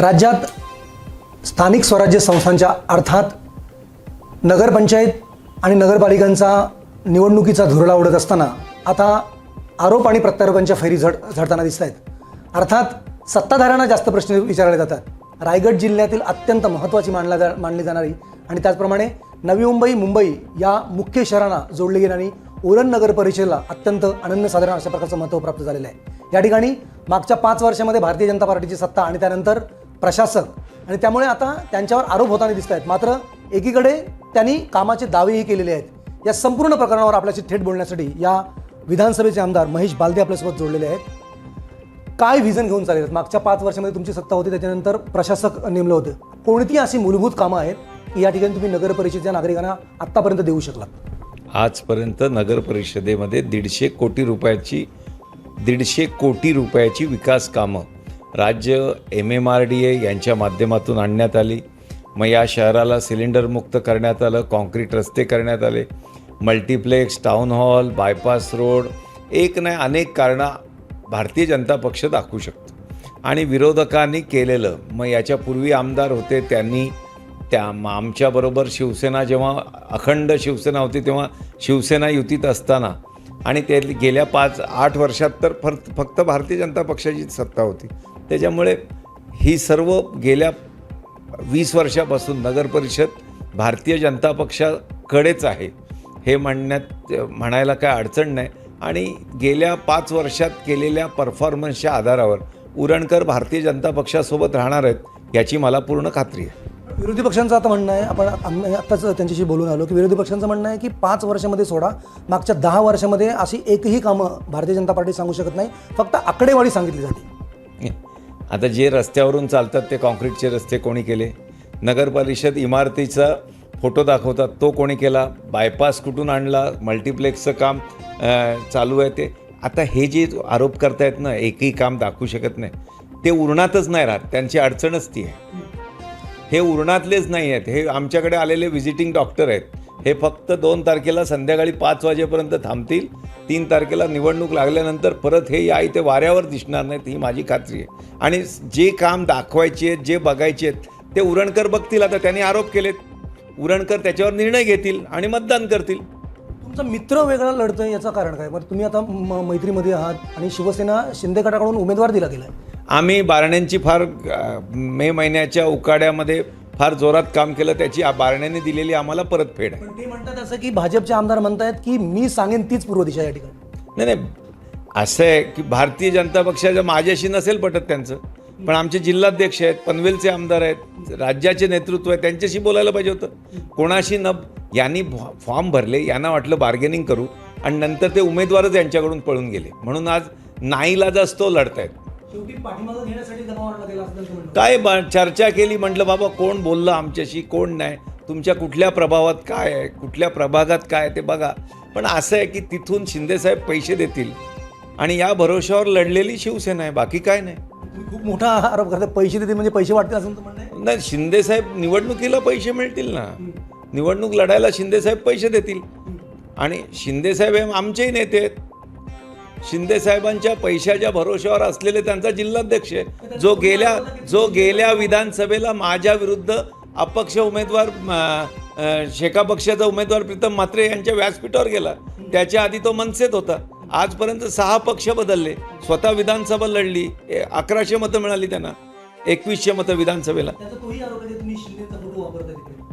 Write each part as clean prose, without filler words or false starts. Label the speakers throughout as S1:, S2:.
S1: राज्यात स्थानिक स्वराज्य संस्थांच्या अर्थात नगरपंचायत आणि नगरपालिकांचा निवडणुकीचा धुरळा उडत असताना आता आरोप आणि प्रत्यारोपांच्या फैरी झडताना दिसत आहेत. अर्थात सत्ताधाऱ्यांना जास्त प्रश्न विचारले जातात. रायगड जिल्ह्यातील अत्यंत महत्त्वाची मानली जाणारी आणि त्याचप्रमाणे नवी मुंबई या मुख्य शहरांना जोडली गेल्याने उरण नगर परिषदेला अत्यंत अनन्यसाधारण अशा प्रकारचं महत्त्व प्राप्त झालेलं आहे. या ठिकाणी मागच्या 5 वर्षामध्ये भारतीय जनता पार्टीची सत्ता आणि त्यानंतर प्रशासक आणि त्यामुळे आता त्यांच्यावर आरोप होताना दिसत आहेत. मात्र एकीकडे त्यांनी कामाचे दावेही केलेले आहेत. या संपूर्ण प्रकरणावर आपल्याशी थेट बोलण्यासाठी या विधानसभेचे आमदार महेश बालदे आपल्यासोबत जोडलेले आहेत. काय व्हिजन घेऊन चालले आहेत? मागच्या 5 वर्षामध्ये तुमची सत्ता होती, त्याच्यानंतर प्रशासक नेमलं होतं. कोणती अशी मूलभूत कामं आहेत की या ठिकाणी तुम्ही नगर परिषदेच्या नागरिकांना आत्तापर्यंत देऊ शकलात?
S2: आजपर्यंत नगर परिषदेमध्ये 150 कोटी रुपयाची विकास कामं राज्य MMRDA यांच्या माध्यमातून आणण्यात आली. मग या शहराला सिलेंडरमुक्त करण्यात आलं, कॉन्क्रीट रस्ते करण्यात आले, multiplex, town hall, bypass road, एक नाही अनेक कारणं भारतीय जनता पक्ष दाखवू शकतो. आणि विरोधकांनी केलेलं, मग याच्यापूर्वी आमदार होते त्यांनी आमच्याबरोबर शिवसेना जेव्हा अखंड शिवसेना होती तेव्हा शिवसेना युतीत असताना आणि ते गेल्या 5-8 वर्षात तर फक्त भारतीय जनता पक्षाची सत्ता होती. त्याच्यामुळे ही सर्व गेल्या 20 वर्षापासून नगर परिषद भारतीय जनता पक्षाकडेच आहे हे म्हणायला काय अडचण नाही. आणि गेल्या 5 वर्षात केलेल्या परफॉर्मन्सच्या आधारावर उरणकर भारतीय जनता पक्षासोबत राहणार आहेत याची मला पूर्ण खात्री आहे.
S1: विरोधी पक्षांचं आता म्हणणं आहे, आम्ही आत्ताच त्यांच्याशी बोलून आलो की विरोधी पक्षांचं म्हणणं आहे की 5 वर्षामध्ये सोडा, मागच्या 10 वर्षामध्ये अशी एकही कामं भारतीय जनता पार्टी सांगू शकत नाही, फक्त आकडेवारी सांगितली जाते.
S2: आता जे रस्त्यावरून चालतात ते कॉन्क्रीटचे रस्ते कोणी केले? नगर परिषद इमारतीचा फोटो दाखवतात, तो कोणी केला? बायपास कुठून आणला? मल्टिप्लेक्सचं काम चालू आहे ते. आता हे जे आरोप करतायत ना, एकही काम दाखवू शकत नाही, ते उरणातच नाही राहत. त्यांची अडचणच ती आहे. हे उरणातलेच नाही आहेत. हे आमच्याकडे आलेले व्हिजिटिंग डॉक्टर आहेत. हे फक्त 2 तारखेला संध्याकाळी 5 वाजेपर्यंत थांबतील. 3 तारखेला निवडणूक लागल्यानंतर परत हे या इथे वाऱ्यावर दिसणार नाहीत, ही माझी खात्री आहे. आणि जे काम दाखवायचे आहेत, जे बघायचे आहेत ते उरणकर बघतील. आता त्यांनी आरोप केलेत, उरणकर त्याच्यावर निर्णय घेतील आणि मतदान करतील.
S1: तुमचा मित्र वेगळा लढतोय याचं कारण काय? बरं, तुम्ही आता मैत्रीमध्ये आहात आणि शिवसेना शिंदे गटाकडून उमेदवार दिला गेला आहे.
S2: आम्ही बारण्यांची फार मे महिन्याच्या उकाड्यामध्ये फार जोरात काम केलं, त्याची बारण्यांनी दिलेली आम्हाला परतफेड आहे.
S1: पण ते म्हणतात असं की भाजपचे आमदार म्हणतायत की मी सांगेन तीच पूर्व दिशा या ठिकाणी.
S2: नाही, असं आहे की भारतीय जनता पक्षाच्या माझ्याशी नसेल पटत त्यांचं, पण आमचे जिल्हाध्यक्ष आहेत, पनवेलचे आमदार आहेत, राज्याचे नेतृत्व आहे, त्यांच्याशी बोलायला पाहिजे होतं. कोणाशी यांनी फॉर्म भरले, यांना वाटलं बार्गेनिंग करू आणि नंतर ते उमेदवारच यांच्याकडून पळून गेले. म्हणून आज नाईलाजाच तो लढतायत. काय चर्चा केली, म्हटलं बाबा कोण बोललं आमच्याशी, कोण नाही, तुमच्या कुठल्या प्रभावात काय आहे, कुठल्या प्रभागात काय ते बघा. पण असं आहे की तिथून शिंदेसाहेब पैसे देतील आणि या भरोश्यावर लढलेली शिवसेना आहे, बाकी काय नाही.
S1: खूप मोठा आरोप करतात, पैसे देतील म्हणजे पैसे वाटतील असं म्हणणं आहे.
S2: नाही, शिंदेसाहेब निवडणुकीला पैसे मिळतील ना, निवडणूक लढायला शिंदेसाहेब पैसे देतील. आणि शिंदेसाहेब हे आमचेही नेते आहेत. शिंदेसाहेबांच्या पैशाच्या भरोश्यावर असलेले त्यांचा जिल्हाध्यक्ष आहे, जो गेल्या विधानसभेला माझ्या विरुद्ध अपक्ष उमेदवार शेका पक्षाचा उमेदवार प्रीतम म्हात्रे यांच्या व्यासपीठावर गेला. त्याच्या आधी तो मनसेत होता. आजपर्यंत 6 पक्ष बदलले, स्वतः विधानसभा लढली, 1100 मतं मिळाली त्यांना, 2100 मतं विधानसभेला.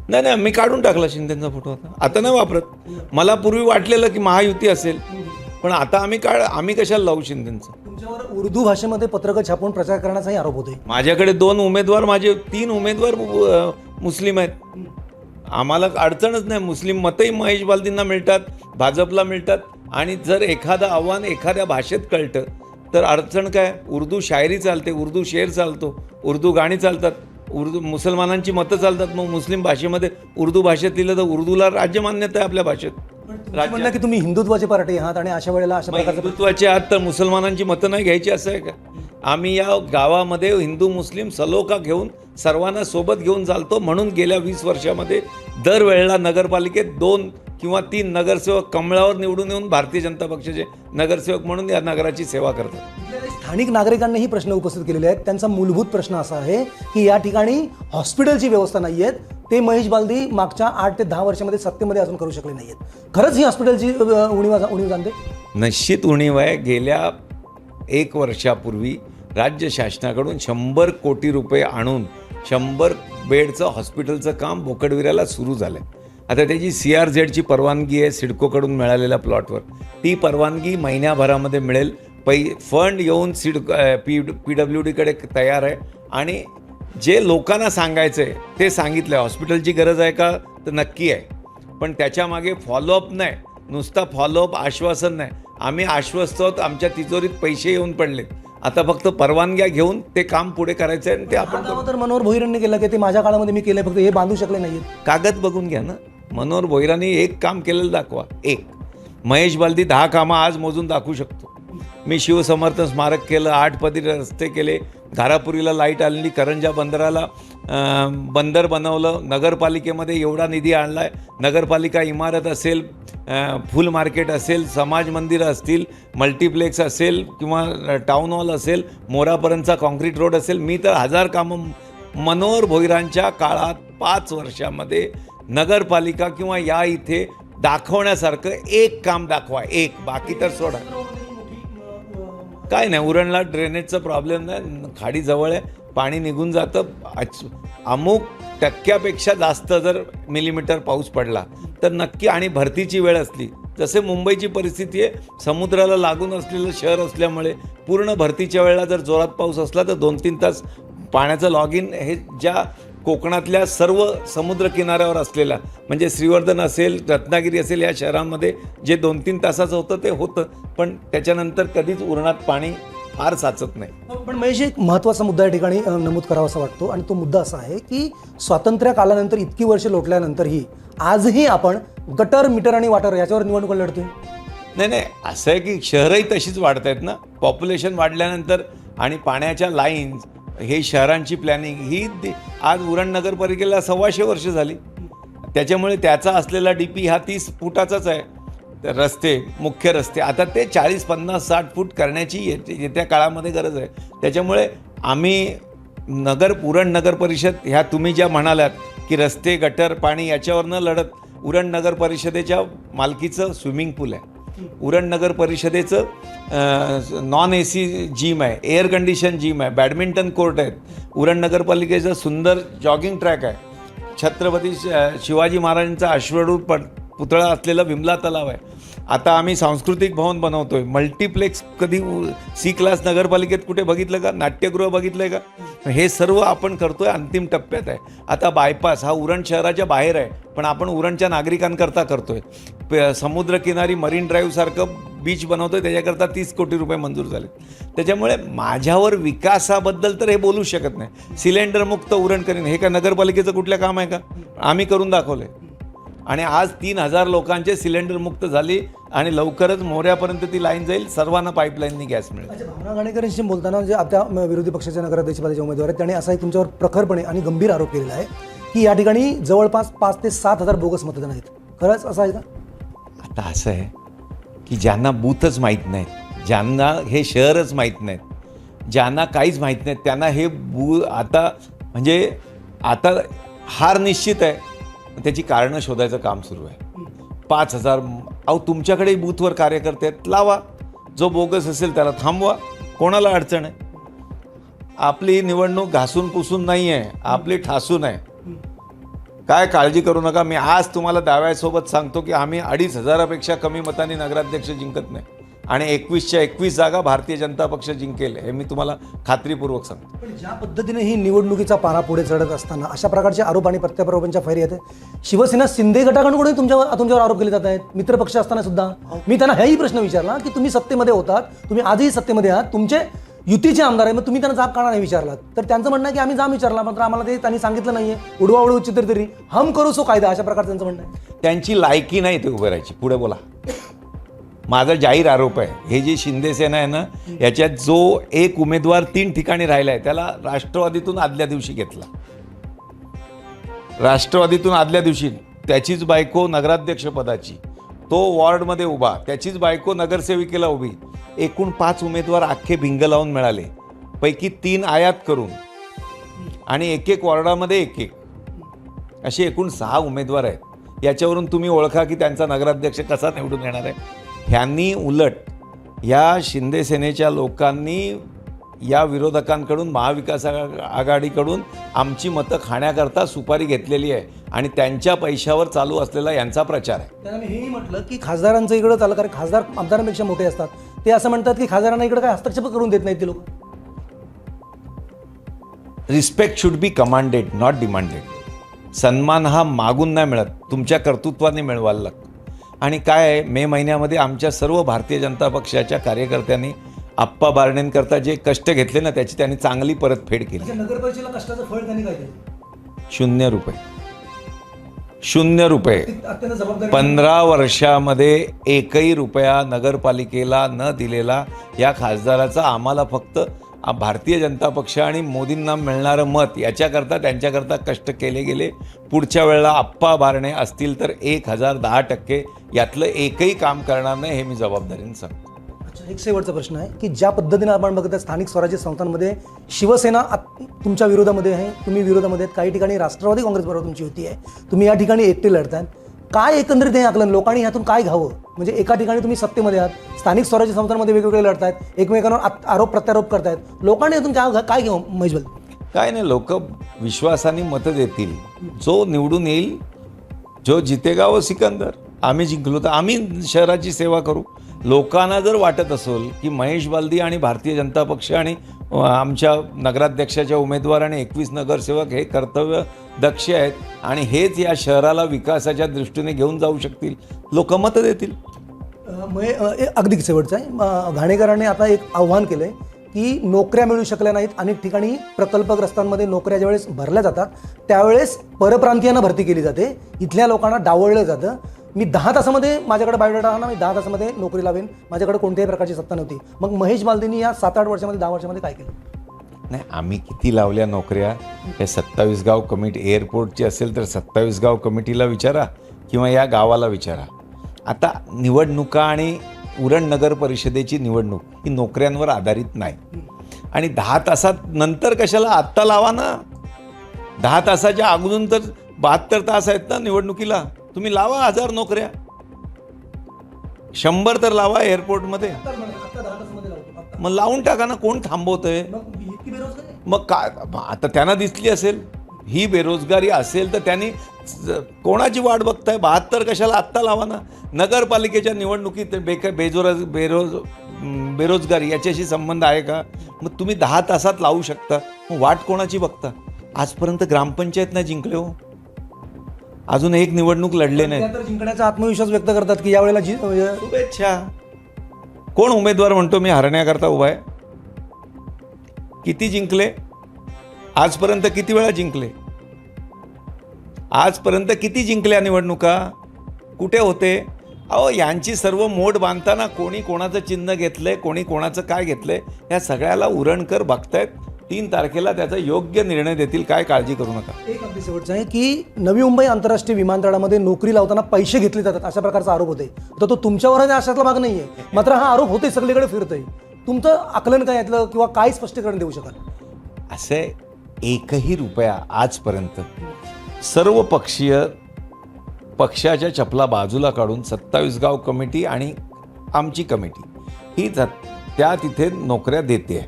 S2: नाही, मी काढून टाकला शिंदेचा फोटो. आता नाही वापरत. मला पूर्वी वाटलेलं की महायुती असेल, पण आता आम्ही कशाला लावू शिंदेचं.
S1: तुमच्यावर उर्दू भाषेमध्ये पत्रकं छापून प्रचार करण्याचाही आरोप होतोय.
S2: माझ्याकडे 2 उमेदवार, माझे 3 उमेदवार मुस्लिम आहेत. आम्हाला अडचणच नाही. मुस्लिम मतही महेश बालदींना मिळतात, भाजपला मिळतात. आणि जर एखादं आव्हान एखाद्या भाषेत कळतं तर अडचण काय? उर्दू शायरी चालते, उर्दू शेर चालतो, उर्दू गाणी चालतात, मुसलमानांची मतं चालतात. मग मुस्लिम भाषेमध्ये उर्दू भाषेत लिहिलं तर उर्दूला राज्यमान्यता आहे आपल्या भाषेत.
S1: म्हणणं की तुम्ही हिंदुत्वाचे पार्टी आहात आणि अशा वेळेला अशा प्रकारचं
S2: हिंदुत्वाचे आहात तर मुसलमानांची मतं नाही घ्यायची असं आहे का? आम्ही या गावामध्ये हिंदू मुस्लिम सलोखा घेऊन सर्वांना सोबत घेऊन चालतो. म्हणून गेल्या 20 वर्षामध्ये दरवेळेला नगरपालिकेत 2 किंवा 3 नगरसेवक कमळावर निवडून येऊन भारतीय जनता पक्षाचे नगरसेवक म्हणून या नगराची सेवा करतात.
S1: स्थानिक नागरिकांनीही प्रश्न उपस्थित केलेले आहेत. त्यांचा मूलभूत प्रश्न असा आहे की या ठिकाणी हॉस्पिटलची व्यवस्था नाही आहे. ते महेश बालदी मागच्या 8 ते 10 वर्षामध्ये सत्तेमध्ये अजून करू शकले नाही आहेत. खरंच ही हॉस्पिटलची उणीव जाणते?
S2: निश्चित उणीव आहे. गेल्या 1 वर्षापूर्वी राज्य शासनाकडून 100 कोटी रुपये आणून 100 बेडचं हॉस्पिटलचं काम बोकडविऱ्याला सुरू झालं आहे. आता त्याची CRZची परवानगी आहे सिडकोकडून मिळालेल्या प्लॉटवर. ती परवानगी महिन्याभरामध्ये मिळेल. फंड येऊन PWDकडे तयार आहे आणि जे लोकांना सांगायचं आहे ते सांगितलं आहे. हॉस्पिटलची गरज आहे का तर नक्की आहे, पण त्याच्यामागे फॉलोअप नाही. नुसता फॉलोअप आश्वासन नाही. आम्ही आश्वस्त आहोत, आमच्या तिजोरीत पैसे येऊन पडलेत. आता फक्त परवानग्या घेऊन ते काम पुढे करायचं आहे आणि ते आपण
S1: तर मनोहर भोईरांनी केलं की ते माझ्या काळामध्ये मी केलं, फक्त हे बांधू शकले नाहीत.
S2: कागद बघून घ्या ना. मनोहर भोईरांनी एक काम केलेलं दाखवा. एक महेश बालदी 10 कामं आज मोजून दाखवू शकतो. मी शिवसमर्थ स्मारक केलं, 8 पदरी रस्ते केले, घारापुरीला लाईट आणली, करंजा बंदराला बंदर बनवलं, नगरपालिकेमध्ये एवढा निधी आणला आहे. नगरपालिका इमारत असेल, फुल मार्केट असेल, समाज मंदिरं असतील, मल्टिप्लेक्स असेल किंवा टाऊन हॉल असेल, मोरापर्यंतचा कॉन्क्रीट रोड असेल. मी तर 1000 कामं मनोहर भोईरांच्या काळात 5 वर्षामध्ये नगरपालिका किंवा या इथे दाखवण्यासारखं एक काम दाखवा. एक, बाकी तर सोडा. काय नाही, उरणला ड्रेनेजचा प्रॉब्लेम नाही, खाडी जवळ आहे, पाणी निघून जातं. अमुक टक्क्यापेक्षा जास्त जर मिलीमीटर पाऊस पडला तर नक्की, आणि भरतीची वेळ असली, जसे मुंबईची परिस्थिती आहे, समुद्राला लागून असलेलं शहर असल्यामुळे पूर्ण भरतीच्या वेळेला जर जोरात पाऊस असला तर 2-3 तास पाण्याचं लॉग इन हे ज्या कोकणातल्या सर्व समुद्र किनाऱ्यावर असलेला, म्हणजे श्रीवर्धन असेल, रत्नागिरी असेल, या शहरांमध्ये जे 2-3 तासाचं होतं ते होतं, पण त्याच्यानंतर कधीच उरणात पाणी फार साचत नाही.
S1: पण महेश, एक महत्त्वाचा मुद्दा या ठिकाणी नमूद करावा असा वाटतो, आणि तो मुद्दा असा आहे की स्वातंत्र्य कालानंतर इतकी वर्ष लोटल्यानंतरही आजही आपण गटर, मीटर आणि वॉटर याच्यावर निवडणूक लढतोय.
S2: नाही, असं आहे की शहरही तशीच वाढत आहेत ना. पॉप्युलेशन वाढल्यानंतर आणि पाण्याच्या लाईन्स, हे शहरांची प्लॅनिंग ही आज उरण नगरपालिकेला 125 वर्ष झाली. त्याच्यामुळे त्याचा असलेला DP हा 30 फुटाचाच आहे. रस्ते, मुख्य रस्ते आता ते 40, 50, 60 फूट करण्याची येत्या काळामध्ये गरज आहे. त्याच्यामुळे आम्ही उरण नगर परिषद ह्या तुम्ही ज्या म्हणालात की रस्ते, गटर, पाणी याच्यावर न लढत, उरण नगर परिषदेच्या मालकीचं स्विमिंग पूल आहे, उरण नगर परिषदेचं नॉन AC जिम आहे, एअर कंडिशन जिम आहे, बॅडमिंटन कोर्ट आहेत, उरण नगरपालिकेचं सुंदर जॉगिंग ट्रॅक आहे, छत्रपती शिवाजी महाराजांचा अश्वरूढ पुतळा असलेला विमला तलाव आहे. आता आम्ही सांस्कृतिक भवन बनवतोय, मल्टिप्लेक्स कधी C क्लास नगरपालिकेत कुठे बघितलं का? नाट्यगृह बघितलंय का? हे सर्व आपण करतोय, अंतिम टप्प्यात आहे. आता बायपास हा उरण शहराच्या बाहेर आहे, पण आपण उरणच्या नागरिकांकरता करतोय. समुद्रकिनारी मरीन ड्राईव्हसारखं बीच बनवतोय, त्याच्याकरता 30 कोटी रुपये मंजूर झाले. त्याच्यामुळे माझ्यावर विकासाबद्दल तर हे बोलू शकत नाही. सिलेंडर मुक्त उरण करीन, हे का नगरपालिकेचं कुठलं काम आहे का? आम्ही करून दाखवलंय. आणि आज 3000 लोकांचे सिलेंडर मुक्त झाली आणि लवकरच मोऱ्यापर्यंत ती लाईन जाईल, सर्वांना पाईपलाईननी गॅस मिळेल.
S1: भावना गाणेकरांशी बोलताना जे आता विरोधी पक्षाच्या नगराध्यक्षपदाचे उमेदवार आहेत त्यांनी असाही तुमच्यावर प्रखरपणे आणि गंभीर आरोप केलेला आहे की या ठिकाणी जवळपास 5 ते 7,000 बोगस मतदान आहेत. खरंच असं आहे का?
S2: आता असं आहे की ज्यांना बूथच माहीत नाहीत, ज्यांना हे शहरच माहीत नाहीत, ज्यांना काहीच माहीत नाहीत, त्यांना हे आता म्हणजे आता हार निश्चित आहे, त्याची कारणं शोधायचं काम सुरू आहे. 5,000 तुमच्याकडे बूथवर कार्यकर्ते आहेत, लावा. जो बोगस असेल त्याला थांबवा, कोणाला अडचण आहे? आपली निवडणूक घासून पुसून नाही आहे, आपली ठासून आहे. काय काळजी करू नका. मी आज तुम्हाला दाव्यासोबत सांगतो की आम्ही 2,500पेक्षा कमी मतांनी नगराध्यक्ष जिंकत नाही, आणि 21च्या 21 जागा भारतीय जनता पक्ष जिंकेल, हे मी तुम्हाला खात्रीपूर्वक सांगतो.
S1: पण ज्या पद्धतीने ही निवडणुकीचा पारा पुढे चढत असताना अशा प्रकारचे आरोप आणि प्रत्यारोपांच्या फैरी येते. शिवसेना शिंदे गटाकडून तुमच्यावर आरोप केले जात आहेत, मित्रपक्ष असताना सुद्धा. मी त्यांना हाही प्रश्न विचारला की तुम्ही सत्तेमध्ये होतात, तुम्ही आजही सत्तेमध्ये आहात, तुमचे युतीचे आमदार आहे, मग तुम्ही त्यांना जाब का नाही विचारलात? तर त्यांचं म्हणणं आहे की आम्ही जाब विचारला, मात्र आम्हाला ते त्यांनी सांगितलं नाहीये. उडवाउडव चित्रतरी हम करू सो कायदा, अशा प्रकारचं त्यांचं म्हणणं आहे.
S2: त्यांची लायकी नाही ते उभं राहायची. पुढे बोला. माझा जाहीर आरोप आहे, हे जी शिंदे सेना आहे ना, याच्यात जो एक उमेदवार 3 ठिकाणी राहिला आहे त्याला राष्ट्रवादीतून आदल्या दिवशी घेतला. राष्ट्रवादीतून आदल्या दिवशी त्याचीच बायको नगराध्यक्षपदाची, तो वॉर्डमध्ये उभा, त्याचीच बायको नगरसेविकेला उभी, एकूण 5 उमेदवार अख्खे भिंग लावून मिळाले, पैकी 3 आयात करून, आणि एक एक वॉर्डामध्ये एक असे एकूण 6 उमेदवार आहेत. याच्यावरून तुम्ही ओळखा की त्यांचा नगराध्यक्ष कसा निवडून येणार आहे. ह्यांनी उलट या शिंदे सेनेच्या लोकांनी या विरोधकांकडून, महाविकास आघाडीकडून आमची मतं खाण्याकरता सुपारी घेतलेली आहे आणि त्यांच्या पैशावर चालू असलेला यांचा प्रचार आहे.
S1: त्याने हेही म्हटलं की खासदारांचं इकडं चाललं, कारण खासदार आमदारांपेक्षा मोठे असतात. ते असं म्हणतात की खासदारांना इकडे काय हस्तक्षेप करून देत नाहीत ते लोक.
S2: Respect should be commanded, not demanded. सन्मान हा मागून नाही मिळत, तुमच्या कर्तृत्वाने मिळवायला लागतो. आणि काय आहे, मे महिन्यामध्ये आमच्या सर्व भारतीय जनता पक्षाच्या कार्यकर्त्यांनी आप्पा बारण्यांकरता जे कष्ट घेतले ना, त्याची त्यांनी चांगली परतफेड केली.
S1: नगर परिषदेला कष्टाचं फळ त्यांनी काय केलं?
S2: 0 रुपये. 0 रुपये.
S1: अत्यंत जबाबदारी.
S2: 15 वर्षामध्ये एकही रुपया नगरपालिकेला न दिलेला या खासदाराचा आम्हाला फक्त भारतीय जनता पक्ष आणि मोदींना मिळणारं मत याच्याकरता त्यांच्याकरता कष्ट केले गेले. पुढच्या वेळेला आप्पा बारणे असतील तर 1010% यातलं एकही काम करणार नाही, हे मी जबाबदारीने सांगतो.
S1: अच्छा, एक शेवटचा प्रश्न आहे की ज्या पद्धतीने आपण बघत स्थानिक स्वराज्य संस्थांमध्ये शिवसेना तुमच्या विरोधामध्ये आहे, तुम्ही विरोधामध्ये आहेत, काही ठिकाणी राष्ट्रवादी काँग्रेसबरोबर तुमची युती आहे, तुम्ही या ठिकाणी एकटे लढताय. काय एकंदरीत हे आकलन, लोकांनी ह्यातून काय घ्यावं? म्हणजे एका ठिकाणी तुम्ही सत्तेमध्ये आहात, स्थानिक स्वराज्य संस्थांमध्ये वेगवेगळे लढतायत, एकमेकांवर आरोप प्रत्यारोप करतायत, लोकांनी यातून काय घ्यावं महेश बलदे?
S2: काय नाही, लोक विश्वासाने मतं देतील. जो निवडून येईल, जो जितेगा वो सिकंदर. आम्ही जिंकलो तर आम्ही शहराची सेवा करू. लोकांना जर वाटत असेल की महेश बालदी आणि भारतीय जनता पक्ष आणि आमच्या नगराध्यक्षाच्या उमेदवार आणि 21 नगरसेवक हे कर्तव्य दक्ष आहेत आणि हेच या शहराला विकासाच्या दृष्टीने घेऊन जाऊ शकतील, लोक मतं देतील.
S1: अगदी शेवटचं आहे, घाणेकरांनी आता एक आव्हान केलं आहे की नोकऱ्या मिळू शकल्या नाहीत. अनेक ठिकाणी प्रकल्पग्रस्तांमध्ये नोकऱ्या ज्यावेळेस भरल्या जातात त्यावेळेस परप्रांतीयांना भरती केली जाते, इथल्या लोकांना डावळलं जातं. मी 10 तासामध्ये माझ्याकडे बायोडाटा आणा, मी 10 तासामध्ये नोकरी लावेन, माझ्याकडे कोणत्याही प्रकारची सत्ता नव्हती. मग महेश बालदींनी या 7-8 वर्षामध्ये 10 वर्षामध्ये काय केलं?
S2: नाही, आम्ही किती लावल्या नोकऱ्या हे 27 गाव कमिटी, एअरपोर्टची असेल तर 27 गाव कमिटीला विचारा किंवा या गावाला विचारा. आता निवडणुका आणि उरण नगर परिषदेची निवडणूक ही नोकऱ्यांवर आधारित नाही. आणि 10 तासात नंतर कशाला, आत्ता लावा ना. 10 तासाच्या अगोदर तर 72 तास आहेत ना निवडणुकीला. तुम्ही लावा 1000 नोकऱ्या, 100 तर लावा एअरपोर्टमध्ये. मग लावून टाका ना, कोण थांबवतंय? मग काय आता त्यांना दिसली असेल ही बेरोजगारी असेल तर त्यांनी कोणाची वाट बघताय? 72 कशाला, आत्ता लावा ना. नगरपालिकेच्या निवडणुकीत बेरोजगारी याच्याशी संबंध आहे का? मग तुम्ही 10 तासात लावू शकता, मग वाट कोणाची बघता? आजपर्यंत ग्रामपंचायत नाही जिंकले हो, अजून एक निवडणूक लढले नाही.
S1: जिंकण्याचा आत्मविश्वास व्यक्त करतात की यावेळेला
S2: शुभेच्छा. कोण उमेदवार म्हणतो मी हरण्याकरता उभा आहे? किती जिंकले आजपर्यंत? किती वेळा जिंकले आजपर्यंत? किती जिंकल्या निवडणुका? कुठे होते? अहो, यांची सर्व मोड बांधताना कोणी कोणाचं चिन्ह घेतलंय, कोणी कोणाचं काय घेतलंय, या सगळ्याला उरणकर बघतायत. 3 तारखेला त्याचा योग्य निर्णय देतील, काय काळजी करू नका.
S1: एक अगदी शेवटचं आहे की नवी मुंबई आंतरराष्ट्रीय विमानतळामध्ये नोकरी लावताना पैसे घेतले जातात अशा प्रकारचा आरोप होते. तर तो तुमच्यावर आहे अशातला भाग नाही आहे, मात्र हा आरोप होते, सगळीकडे फिरतोय. तुमचं आकलन काय यातलं किंवा काय स्पष्टीकरण देऊ शकाल?
S2: असे एकही रुपया आजपर्यंत सर्व पक्षाच्या चपला बाजूला काढून 27 गाव कमिटी आणि आमची कमिटी ही त्या तिथे नोकऱ्या देते.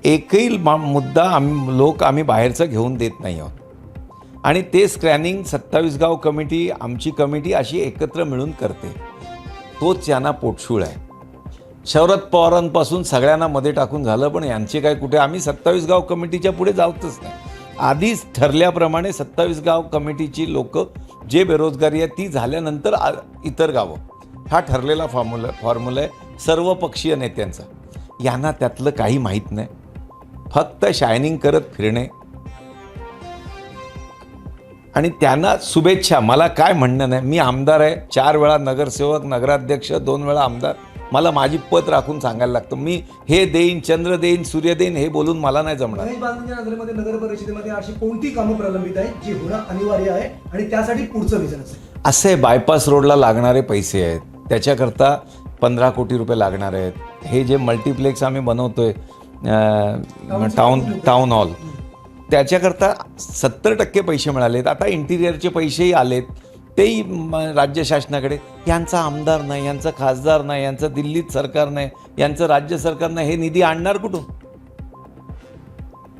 S2: एकही मुद्दा आम्ही बाहेरचं घेऊन देत नाही आहोत आणि ते स्क्रॅनिंग 27 गाव कमिटी, आमची कमिटी अशी एकत्र मिळून करते. तोच यांना पोटशूळ आहे. शरद पवारांपासून सगळ्यांना मध्ये टाकून झालं, पण यांचे काय कुठे? आम्ही 27 गाव कमिटीच्या पुढे जातच नाही. आधीच ठरल्याप्रमाणे 27 गाव कमिटीची लोक जे बेरोजगारी आहे ती झाल्यानंतर इतर गावं, हा ठरलेला फॉर्म्युला आहे सर्व पक्षीय नेत्यांचा. यांना त्यातलं काही माहीत नाही, फक्त शायनिंग करत फिरणे. आणि त्यांना शुभेच्छा. मला काय म्हणणं नाही, मी आमदार आहे, 4 वेळा नगरसेवक, नगराध्यक्ष, 2 वेळा आमदार. मला माझी पत राखून सांगायला लागतं. मी हे देईन, चंद्र देईन, सूर्य देईन हे बोलून मला नाही जमणार.
S1: महेश बालदींच्या नजरेमध्ये नगर परिषदेमध्ये अशी कोणती कामं प्रलंबित आहेत जी होणं अनिवार्य आहे आणि त्यासाठी पुढचं विजन असेल?
S2: असे बायपास रोडला लागणारे पैसे आहेत, त्याच्याकरता 15 कोटी रुपये लागणार आहेत. हे जे मल्टिप्लेक्स आम्ही बनवतोय टाउन हॉल, त्याच्याकरता 70% पैसे मिळालेत. आता इंटिरियरचे पैसेही आलेत, तेही राज्य शासनाकडे. यांचा आमदार नाही, यांचा खासदार नाही, यांचं दिल्लीत सरकार नाही, यांचं राज्य सरकार नाही, हे निधी आणणार कुठून?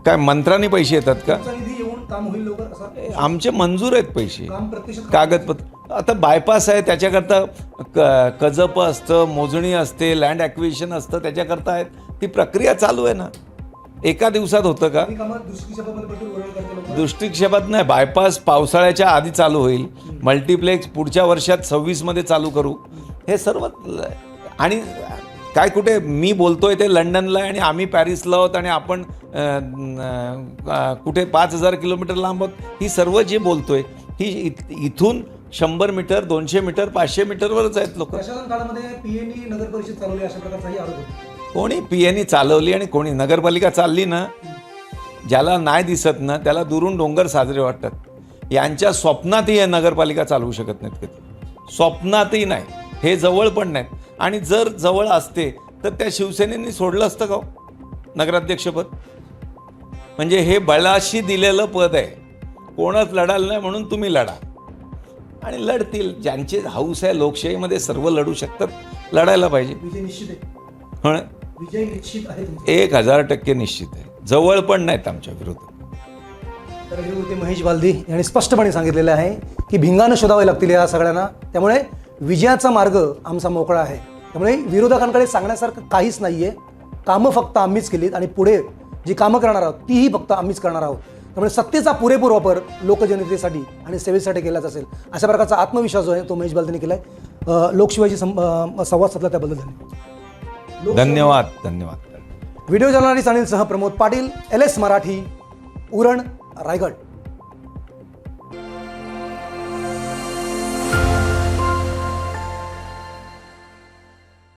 S2: काय मंत्र्यांनी पैसे येतात का?
S1: निधी येऊन काम होईल लवकर असं
S2: आमचे मंजूर आहेत पैसे,
S1: काम प्रत्यक्षात
S2: कागदपत्र. आता बायपास आहे, त्याच्याकरता कजप असतं, मोजणी असते, लँड ॲक्विजिशन असतं, त्याच्याकरता आहेत. ती प्रक्रिया चालू आहे ना. एका दिवसात होतं का? दृष्टिक्षेपात नाही. बायपास पावसाळ्याच्या आधी चालू होईल, मल्टिप्लेक्स पुढच्या वर्षात 26मध्ये चालू करू. हे सर्व. आणि काय कुठे मी बोलतोय ते लंडनला आणि आम्ही पॅरिसला आहोत आणि आपण कुठे 5000 किलोमीटर लांब आहोत. ही सर्व जे बोलतोय ही इथून 100 मीटर, 200 मीटर, 500 मीटरवरच आहेत लोक.
S1: प्रशासन काळामध्ये पीएनी नगर परिषद चालवली अशा प्रकारचाही आरोप होतो.
S2: कोणी पीएनी चालवली आणि कोणी नगरपालिका चालली ना, ज्याला नाही दिसत ना त्याला दुरून डोंगर साजरे वाटतात. यांच्या स्वप्नातही हे नगरपालिका चालवू शकत नाहीत कधी, स्वप्नातही नाही. हे जवळ पण नाहीत. आणि जर जवळ असते तर त्या शिवसेनेनी सोडलं असतं का नगराध्यक्षपद? म्हणजे हे बळाशी दिलेलं पद आहे. कोणच लढाल नाही म्हणून तुम्ही लढा. आणि लढतील. ज्यांचे हाऊस आहे लोकशाहीमध्ये, सर्व लढू शकतात, लढायला पाहिजे.
S1: विजय निश्चित आहे.
S2: हं,
S1: विजय निश्चित आहे तुमचा.
S2: 1000% निश्चित आहे. जवळ पण नाहीत आमच्या विरोधात.
S1: तर हे होते महेश बालदी यांनी स्पष्टपणे सांगितलेलं आहे की भिंगानं शोधावे लागतील या सगळ्यांना. त्यामुळे विजयाचा मार्ग आमचा मोकळा आहे. त्यामुळे विरोधकांकडे सांगण्यासारखं काहीच नाही आहे. कामं फक्त आम्हीच केलीत आणि पुढे जी कामं करणार आहोत तीही फक्त आम्हीच करणार आहोत. त्यामुळे सत्तेचा पुरेपूर वापर लोकजनतेसाठी आणि सेवेसाठी केलाच असेल अशा प्रकारचा आत्मविश्वास जो आहे तो महेश बालदीने केला आहे. लोकशिवायची संवाद साधला त्याबद्दल
S2: धन्यवाद. धन्यवाद.
S1: व्हिडिओ जर्नलिस्ट अनिल सह प्रमोद पाटील, LS मराठी, उरण, रायगड.